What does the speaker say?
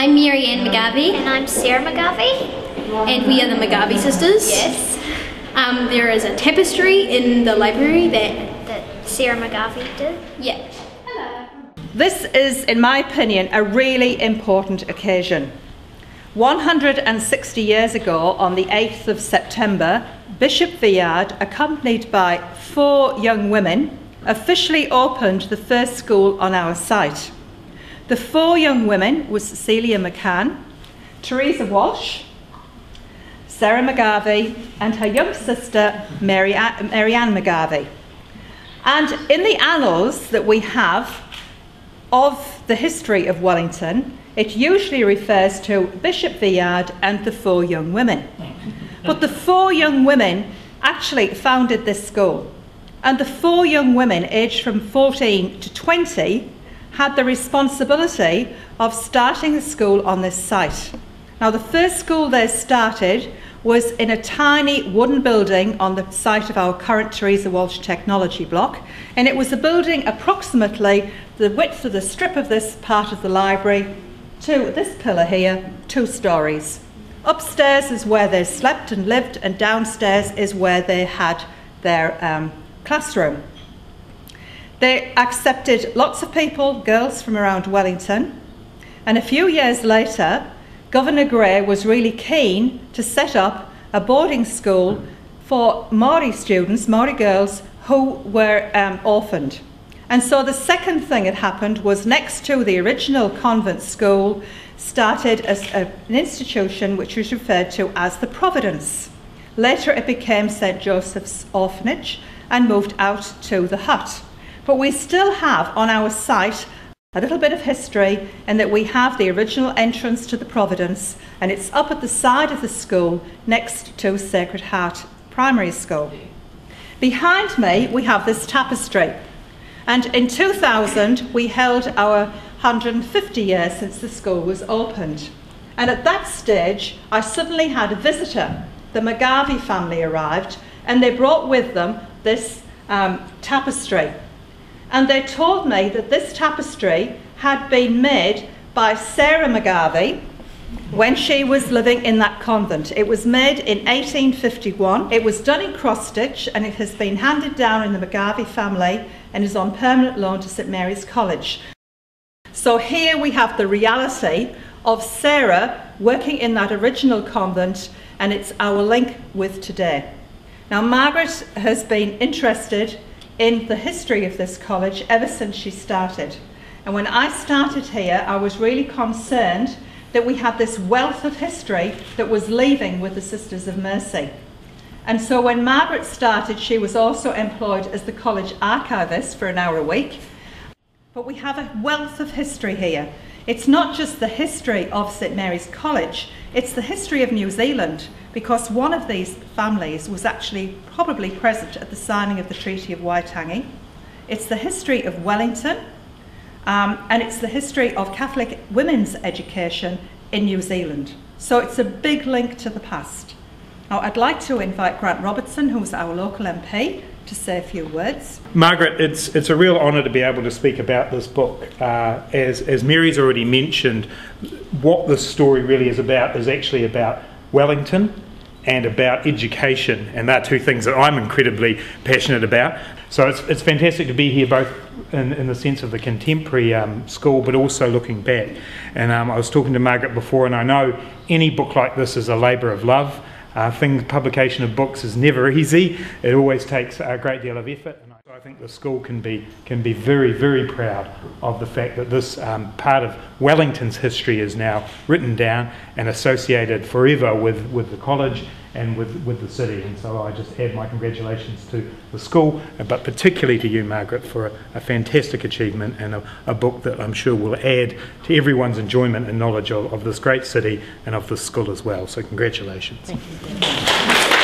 I'm Mary Ann McGarvey. And I'm Sarah McGarvey. And we are the McGarvey sisters. Yes. There is a tapestry in the library that Sarah McGarvey did. Yeah. This is, in my opinion, a really important occasion. 160 years ago, on the 8th of September, Bishop Viard, accompanied by 4 young women, officially opened the first school on our site. The 4 young women were Cecilia McCann, Teresa Walsh, Sarah McGarvey, and her young sister, Mary Ann McGarvey. And in the annals that we have of the history of Wellington, it usually refers to Bishop Viard and the 4 young women. But the 4 young women actually founded this school. And the 4 young women, aged from 14 to 20, had the responsibility of starting the school on this site. Now, the first school they started was in a tiny wooden building on the site of our current Teresa Walsh Technology Block, and it was a building approximately the width of the strip of this part of the library to this pillar here, 2 stories. Upstairs is where they slept and lived, and downstairs is where they had their classroom. They accepted lots of people, girls from around Wellington, and a few years later, Governor Grey was really keen to set up a boarding school for Maori students, Maori girls, who were orphaned. And so the second thing that happened was, next to the original convent school, started an institution which was referred to as the Providence. Later it became St. Joseph's Orphanage and moved out to the hut. But we still have on our site a little bit of history, in that we have the original entrance to the Providence, and it's up at the side of the school next to Sacred Heart Primary School. Behind me we have this tapestry, and in 2000 we held our 150 years since the school was opened. And at that stage I suddenly had a visitor. The McGarvey family arrived, and they brought with them this tapestry. And they told me that this tapestry had been made by Sarah McGarvey when she was living in that convent. It was made in 1851. It was done in cross-stitch, and it has been handed down in the McGarvey family and is on permanent loan to St Mary's College. So here we have the reality of Sarah working in that original convent, and it's our link with today. Now, Margaret has been interested in the history of this college ever since she started. And when I started here, I was really concerned that we had this wealth of history that was leaving with the Sisters of Mercy. And so when Margaret started, she was also employed as the college archivist for an hour a week. But we have a wealth of history here. It's not just the history of St Mary's College, it's the history of New Zealand, because one of these families was actually probably present at the signing of the Treaty of Waitangi. It's the history of Wellington, and it's the history of Catholic women's education in New Zealand. So it's a big link to the past. Now, I'd like to invite Grant Robertson, who's our local MP, to say a few words. Margaret, it's a real honour to be able to speak about this book. As Mary's already mentioned, what this story really is actually about Wellington and about education, and they're 2 things that I'm incredibly passionate about. So it's fantastic to be here, both in the sense of the contemporary school, but also looking back. And I was talking to Margaret before, and I know any book like this is a labour of love. Publication of books is never easy. It always takes a great deal of effort. And I think the school can be very, very proud of the fact that this part of Wellington's history is now written down and associated forever with the college and with the city. And so I just add my congratulations to the school, but particularly to you, Margaret, for a fantastic achievement and a book that I'm sure will add to everyone's enjoyment and knowledge of this great city and of the school as well. So congratulations. Thank you.